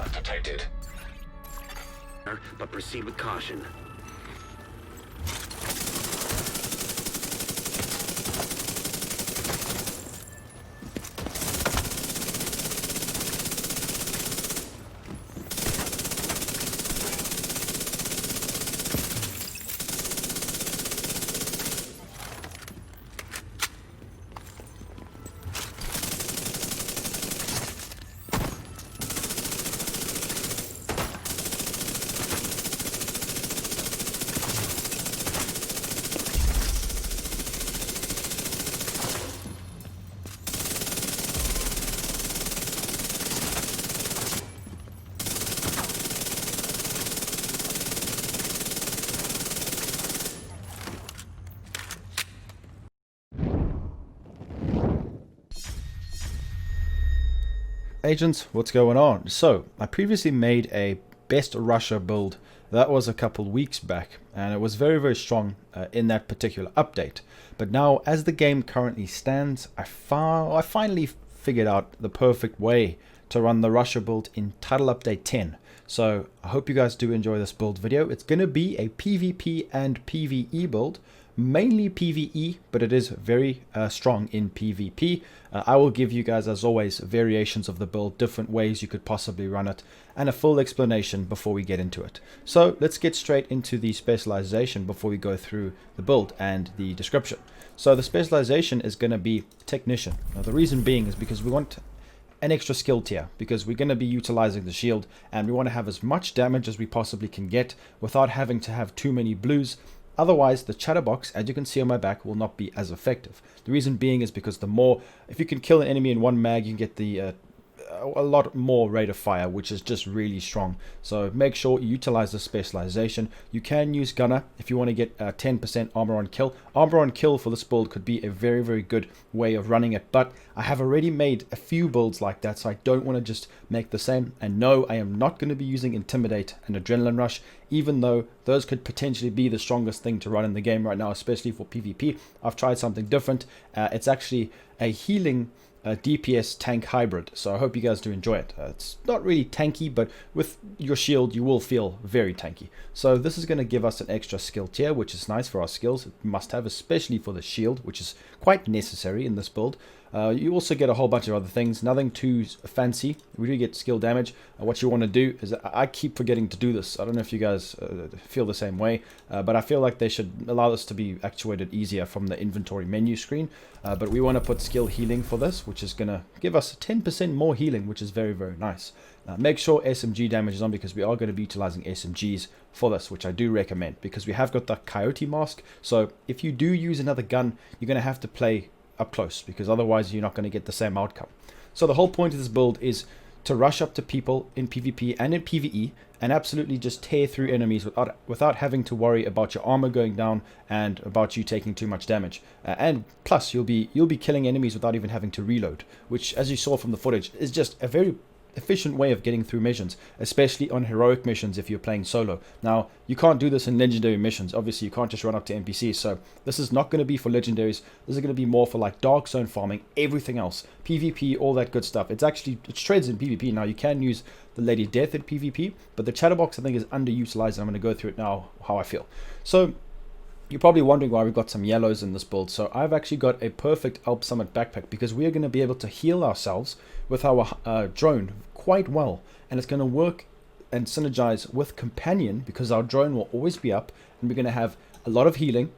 Threat detected. But proceed with caution. Agents, what's going on? So, I previously made a best Russia build. That was a couple weeks back, and it was very, very strong in that particular update. But now, as the game currently stands, I finally figured out the perfect way to run the Russia build in Title Update 10. So, I hope you guys do enjoy this build video. It's going to be a PvP and PvE build. Mainly PvE, but it is very strong in PvP. I will give you guys, as always, variations of the build, different ways you could possibly run it, and a full explanation before we get into it. So let's get straight into the specialization before we go through the build and the description. So the specialization is going to be Technician. Now the reason being is because we want an extra skill tier, because we're going to be utilizing the shield, and we want to have as much damage as we possibly can get without having to have too many blues. Otherwise, the chatterbox, as you can see on my back, will not be as effective. The reason being is because if you can kill an enemy in one mag, you can get a lot more rate of fire, which is just really strong. So make sure you utilize the specialization. You can use Gunner if you want to get 10% armor on kill. Armor on kill for this build could be a very, very good way of running it, but I have already made a few builds like that, so I don't want to just make the same. And no, I am not going to be using Intimidate and Adrenaline Rush, even though those could potentially be the strongest thing to run in the game right now, especially for PvP. I've tried something different. It's actually a healing DPS tank hybrid, so I hope you guys do enjoy it. It's not really tanky, but with your shield you will feel very tanky. So this is going to give us an extra skill tier, which is nice for our skills. It must have, especially for the shield, which is quite necessary in this build. You also get a whole bunch of other things, nothing too fancy. We do get skill damage. What you want to do is, I keep forgetting to do this. I don't know if you guys feel the same way, but I feel like they should allow this to be actuated easier from the inventory menu screen. But we want to put skill healing for this, which is going to give us 10% more healing, which is very, very nice. Make sure SMG damage is on, because we are going to be utilizing SMGs for this, which I do recommend, because we have got the Coyote mask. So if you do use another gun, you're going to have to play up close, because otherwise you're not going to get the same outcome. So the whole point of this build is to rush up to people in PvP and in PvE and absolutely just tear through enemies without having to worry about your armor going down and about you taking too much damage. And plus you'll be killing enemies without even having to reload, which, as you saw from the footage, is just a very efficient way of getting through missions, especially on heroic missions if you're playing solo. Now, you can't do this in legendary missions. Obviously, you can't just run up to NPCs, so this is not going to be for legendaries. This is going to be more for like dark zone farming, everything else, PvP, all that good stuff. It trades in PvP. Now, you can use the Lady Death in PvP, but the chatterbox, I think, is underutilized, and I'm going to go through it now, how I feel. So you're probably wondering why we've got some yellows in this build. So I've actually got a perfect Alp Summit backpack, because we are going to be able to heal ourselves with our drone quite well, and it's going to work and synergize with Companion, because our drone will always be up, and we're going to have a lot of healing,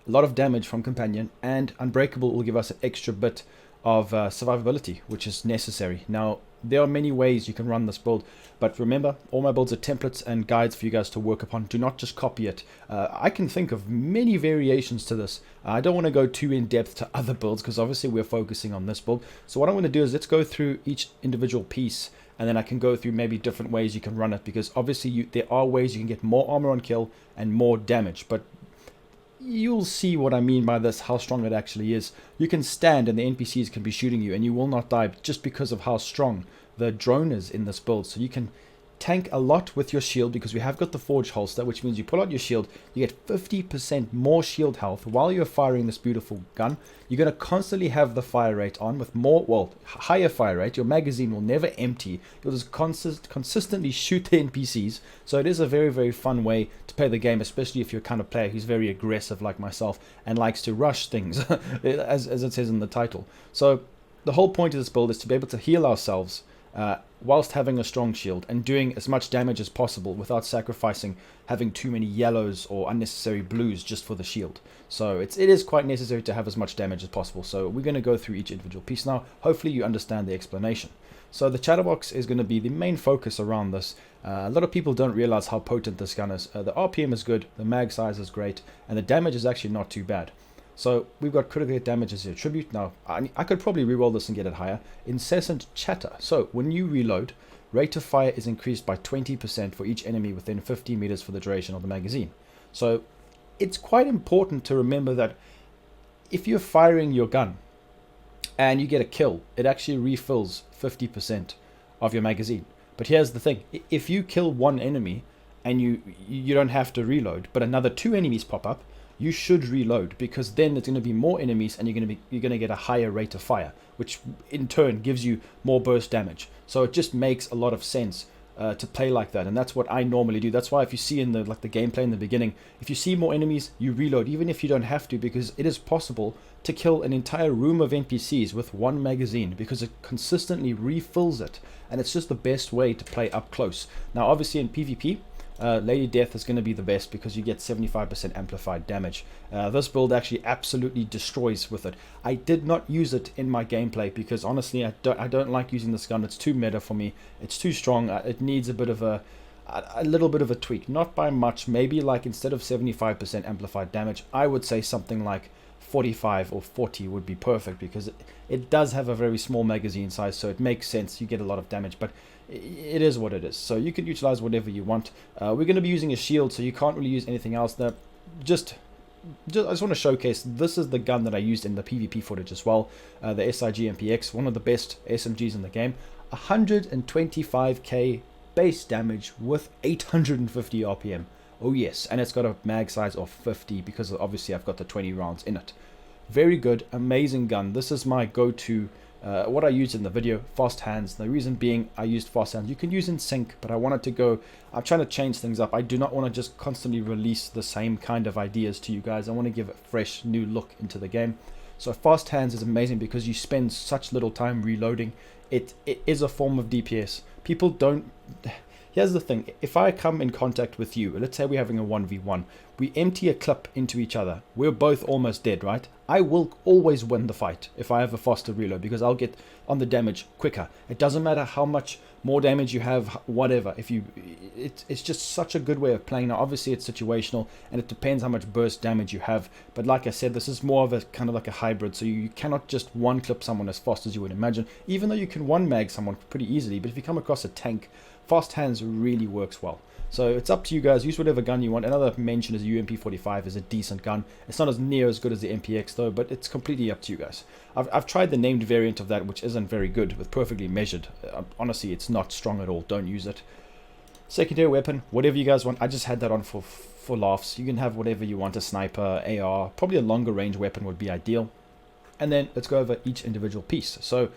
a lot of damage from Companion, and Unbreakable will give us an extra bit of survivability, which is necessary. Now, there are many ways you can run this build, but remember, all my builds are templates and guides for you guys to work upon. Do not just copy it. I can think of many variations to this. I don't want to go too in depth to other builds, because obviously we're focusing on this build. So what I'm going to do is, let's go through each individual piece, and then I can go through maybe different ways you can run it, because obviously there are ways you can get more armor on kill and more damage, but you'll see what I mean by this, how strong it actually is. You can stand and the NPCs can be shooting you, and you will not die just because of how strong the drone is in this build. So you can tank a lot with your shield because we have got the forge holster, which means you pull out your shield, you get 50% more shield health while you're firing this beautiful gun. You're going to constantly have the fire rate on with more, well, higher fire rate. Your magazine will never empty. You'll just consistently shoot the NPCs. So it is a very, very fun way to play the game, especially if you're a kind of player who's very aggressive like myself and likes to rush things, as it says in the title. So the whole point of this build is to be able to heal ourselves whilst having a strong shield and doing as much damage as possible without sacrificing having too many yellows or unnecessary blues just for the shield. So it is quite necessary to have as much damage as possible. So we're going to go through each individual piece now. Hopefully you understand the explanation. So the chatterbox is going to be the main focus around this. A lot of people don't realize how potent this gun is. The RPM is good, the mag size is great, and the damage is actually not too bad. So we've got critical hit damage as your attribute. Now, I could probably reroll this and get it higher. Incessant chatter. So when you reload, rate of fire is increased by 20% for each enemy within 50 meters for the duration of the magazine. So it's quite important to remember that if you're firing your gun and you get a kill, it actually refills 50% of your magazine. But here's the thing. If you kill one enemy and you don't have to reload, but another 2 enemies pop up, you should reload, because then there's going to be more enemies and you're going to get a higher rate of fire, which in turn gives you more burst damage. So it just makes a lot of sense to play like that, and that's what I normally do. That's why if you see in the gameplay in the beginning, if you see more enemies, you reload, even if you don't have to, because it is possible to kill an entire room of NPCs with one magazine because it consistently refills it, and it's just the best way to play up close. Now obviously in PvP, Lady Death is going to be the best because you get 75% amplified damage. This build actually absolutely destroys with it. I did not use it in my gameplay because honestly I don't like using this gun. It's too meta for me. It's too strong. It needs a bit of a little bit of a tweak. Not by much. Maybe like instead of 75% amplified damage, I would say something like 45 or 40 would be perfect, because it does have a very small magazine size, so it makes sense. You get a lot of damage, but it is what it is. So you can utilize whatever you want. We're going to be using a shield, so you can't really use anything else there. I just want to showcase this is the gun that I used in the PvP footage as well. The SIG MPX, one of the best SMGs in the game. 125k base damage with 850 RPM. Oh yes, and it's got a mag size of 50 because obviously I've got the 20 rounds in it. Very good, amazing gun. This is my go-to, what I used in the video, fast hands. The reason being I used fast hands. You can use in sync, but I wanted to go, I'm trying to change things up. I do not want to just constantly release the same kind of ideas to you guys. I want to give a fresh new look into the game. So fast hands is amazing because you spend such little time reloading. It is a form of DPS. People don't... Here's the thing, if I come in contact with you, let's say we're having a 1v1, we empty a clip into each other, we're both almost dead, right? I will always win the fight if I have a faster reload, because I'll get on the damage quicker. It doesn't matter how much more damage you have, whatever. It's just such a good way of playing. Now obviously it's situational and it depends how much burst damage you have, but like I said, this is more of a kind of like a hybrid, so you cannot just one clip someone as fast as you would imagine, even though you can one mag someone pretty easily. But if you come across a tank, fast hands really works well. So it's up to you guys. Use whatever gun you want. Another mention is UMP45 is a decent gun. It's not as near as good as the MPX though, but it's completely up to you guys. I've tried the named variant of that, which isn't very good, with perfectly measured. Honestly, it's not strong at all. Don't use it. Secondary weapon, whatever you guys want. I just had that on for laughs. You can have whatever you want, a sniper, AR. Probably a longer range weapon would be ideal. And then let's go over each individual piece. So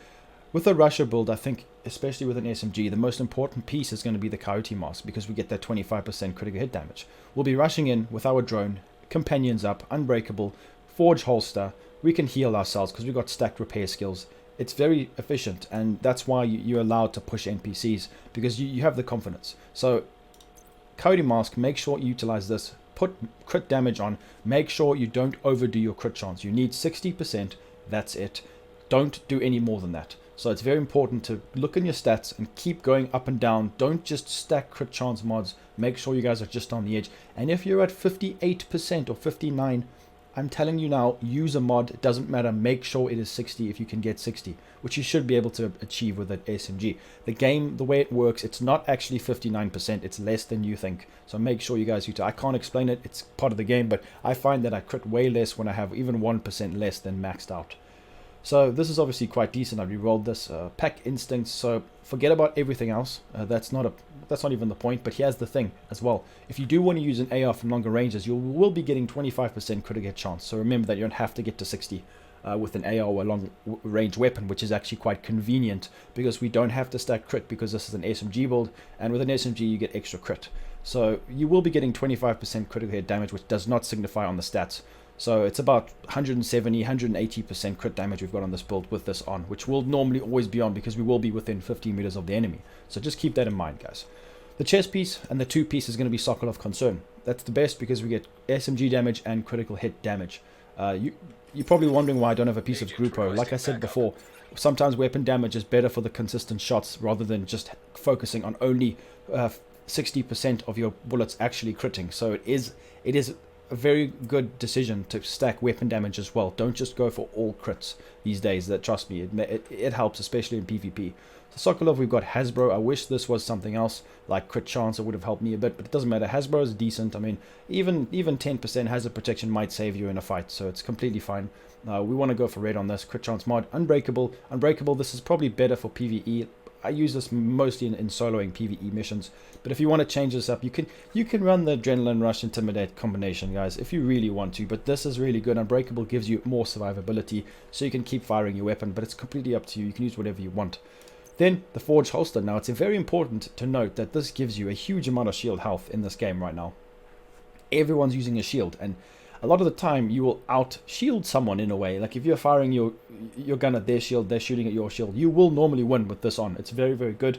with a rusher build, I think, especially with an SMG, the most important piece is going to be the Coyote Mask, because we get that 25% critical hit damage. We'll be rushing in with our drone, companions up, unbreakable, forge holster. We can heal ourselves because we've got stacked repair skills. It's very efficient, and that's why you're allowed to push NPCs, because you have the confidence. So Coyote Mask, make sure you utilize this. Put crit damage on. Make sure you don't overdo your crit chance. You need 60%. That's it. Don't do any more than that. So it's very important to look in your stats and keep going up and down. Don't just stack crit chance mods. Make sure you guys are just on the edge. And if you're at 58% or 59%, I'm telling you now, use a mod. It doesn't matter. Make sure it is 60 if you can get 60, which you should be able to achieve with an SMG. The game, the way it works, it's not actually 59%. It's less than you think. So make sure you guys I can't explain it. It's part of the game, but I find that I crit way less when I have even 1% less than maxed out. So this is obviously quite decent. I re-rolled this. Pack instincts, so forget about everything else. That's not even the point. But here's the thing as well. If you do want to use an AR from longer ranges, you will be getting 25% critical hit chance. So remember that you don't have to get to 60 with an AR or a long range weapon, which is actually quite convenient because we don't have to stack crit because this is an SMG build, and with an SMG you get extra crit. So you will be getting 25% critical hit damage, which does not signify on the stats. So it's about 170, 180% crit damage we've got on this build with this on, which will normally always be on because we will be within 15 meters of the enemy. So just keep that in mind, guys. The chest piece and the 2 piece is going to be Circle of Concern. That's the best because we get SMG damage and critical hit damage. You're probably wondering why I don't have a piece of Grupo. Like I said before, sometimes weapon damage is better for the consistent shots rather than just focusing on only 60% of your bullets actually critting. So it is a very good decision to stack weapon damage as well. Don't just go for all crits these days. That, trust me, it helps, especially in PvP. So Sokolov, we've got Hasbro. I wish this was something else like crit chance. It would have helped me a bit, but it doesn't matter. Hasbro is decent. I mean, even 10% hazard protection might save you in a fight, so it's completely fine. We want to go for red on this. Crit chance mod. Unbreakable. Unbreakable, this is probably better for PvE. I use this mostly in soloing PvE missions, but if you want to change this up, you can run the Adrenaline Rush Intimidate combination, guys, if you really want to, but this is really good. Unbreakable gives you more survivability, so you can keep firing your weapon, but it's completely up to you. You can use whatever you want. Then the Forged Holster. Now it's very important to note that this gives you a huge amount of shield health in this game right now. Everyone's using a shield, and a lot of the time you will out shield someone in a way. Like if you're firing your gun at their shield, they're shooting at your shield, you will normally win with this on. It's very, very good.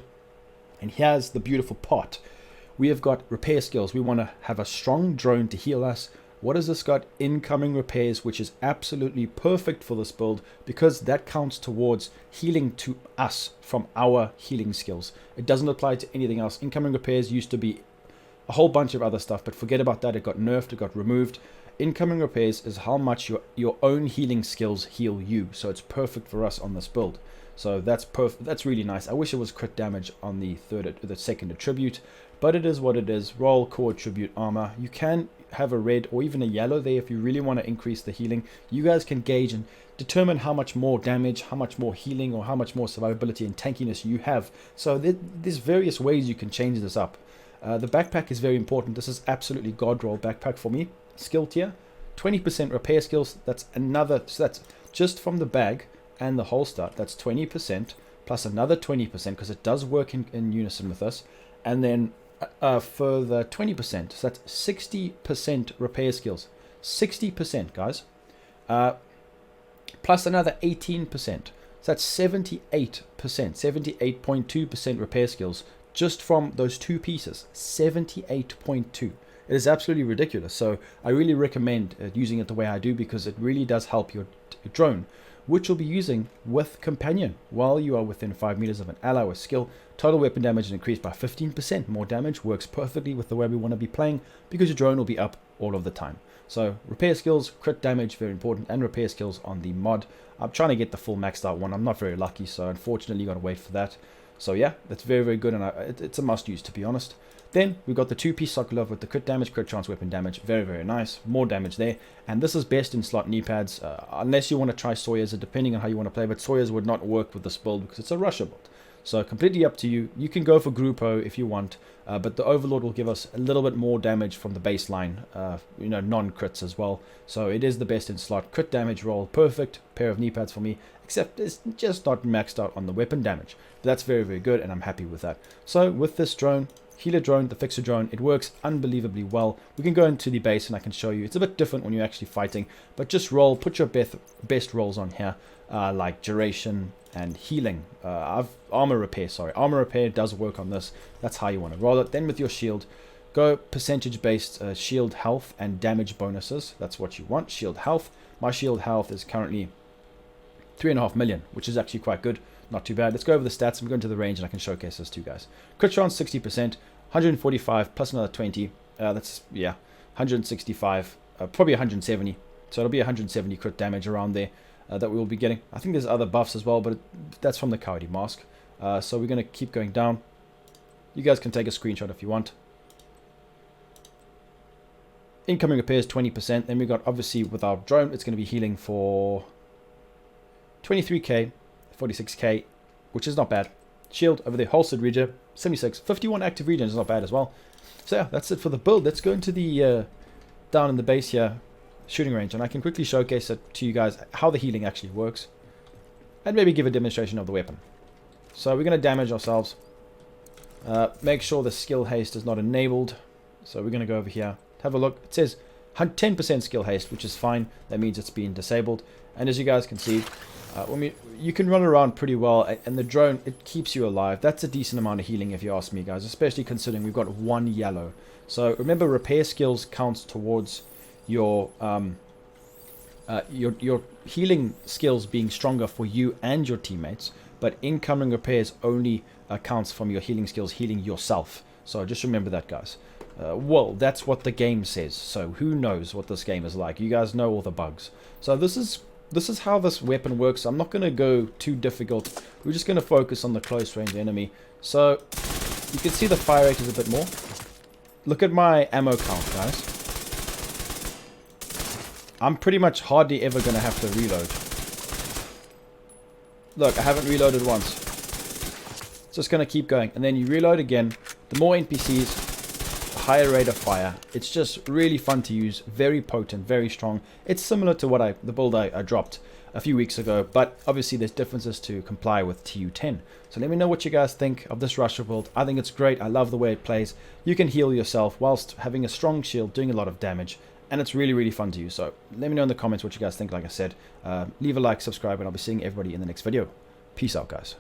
And here's the beautiful part. We have got repair skills. We want to have a strong drone to heal us. What has this got? Incoming repairs, which is absolutely perfect for this build because that counts towards healing to us from our healing skills. It doesn't apply to anything else. Incoming repairs used to be a whole bunch of other stuff, but forget about that. It got nerfed, it got removed. Incoming repairs is how much your own healing skills heal you. So it's perfect for us on this build. So that's perfect. That's really nice. I wish it was crit damage on the second attribute, but it is what it is. Roll core attribute armor. You can have a red or even a yellow there if you really want to increase the healing. You guys can gauge and determine how much more damage, how much more healing, or how much more survivability and tankiness you have. So there's various ways you can change this up. The backpack is very important. This is absolutely god roll backpack for me. Skill tier, 20% repair skills. That's another. So that's just from the bag and the holster. That's 20% plus another 20% because it does work in unison with us. And then further 20%. So that's 60% repair skills. 60%, guys. Plus another 18%. So that's 78%. 78.2% repair skills just from those 2 pieces. 78.2. It is absolutely ridiculous. So I really recommend using it the way I do because it really does help your drone, which you'll be using with Companion while you are within 5 meters of an ally with skill. Total weapon damage is increased by 15%. More damage works perfectly with the way we want to be playing because your drone will be up all of the time. So repair skills, crit damage, very important, and repair skills on the mod. I'm trying to get the full maxed out one. I'm not very lucky, so unfortunately got to wait for that. So yeah, that's very, very good, and it's a must use, to be honest. Then we've got the 2-piece Sokolov with the crit damage, crit chance, weapon damage. Very, very nice. More damage there. And this is best in slot knee pads, unless you want to try Sawyer's, depending on how you want to play. But Sawyer's would not work with this build because it's a rusher build. So completely up to you. You can go for Grupo if you want, but the Overlord will give us a little bit more damage from the baseline, non-crits as well. So it is the best in slot. Crit damage roll, perfect. Pair of knee pads for me, except it's just not maxed out on the weapon damage. But that's very, very good, and I'm happy with that. So with this drone, healer drone, the fixer drone, it works unbelievably well. We can go into the base and I can show you. It's a bit different when you're actually fighting, but just roll, put your best rolls on here, like duration and healing. Armor repair does work on this. That's how you want to roll it. Then with your shield, go percentage based shield health and damage bonuses. That's what you want. Shield health. My shield health is currently 3.5 million, which is actually quite good. Not too bad. Let's go over the stats. I'm going to the range and I can showcase this to you guys. Crit chance 60%, 145 plus another 20. That's, yeah, 165, probably 170. So it'll be 170 crit damage around there that we will be getting. I think there's other buffs as well, but that's from the Cowardly Mask. So we're going to keep going down. You guys can take a screenshot if you want. Incoming repairs 20%. Then we got, obviously, with our drone, it's going to be healing for 23k, 46k, which is not bad. Shield over there, holstered regen, 76, 51 active regen is not bad as well. So yeah, that's it for the build. Let's go into the down in the base here, shooting range, and I can quickly showcase it to you guys how the healing actually works, and maybe give a demonstration of the weapon. So we're going to damage ourselves. Make sure the skill haste is not enabled. So we're going to go over here, have a look. It says 10% skill haste, which is fine. That means it's been disabled. And as you guys can see, you can run around pretty well, and the drone, it keeps you alive. That's a decent amount of healing if you ask me, guys, especially considering we've got 1 yellow. So remember, repair skills counts towards your healing skills being stronger for you and your teammates, but incoming repairs only counts from your healing skills healing yourself. So just remember that, guys. Well, that's what the game says, so who knows what this game is like. You guys know all the bugs. So this is how this weapon works. I'm not going to go too difficult. We're just going to focus on the close range enemy. So you can see the fire rate is a bit more. Look at my ammo count, guys. I'm pretty much hardly ever going to have to reload. Look, I haven't reloaded once. It's just going to keep going. And then you reload again. The more NPCs, the higher rate of fire. It's just really fun to use. Very potent, very strong. It's similar to the build I dropped a few weeks ago. But obviously there's differences to comply with TU10. So let me know what you guys think of this Rusher build. I think it's great. I love the way it plays. You can heal yourself whilst having a strong shield, doing a lot of damage. And it's really, really fun to use. So let me know in the comments what you guys think. Like I said, leave a like, subscribe, and I'll be seeing everybody in the next video. Peace out, guys.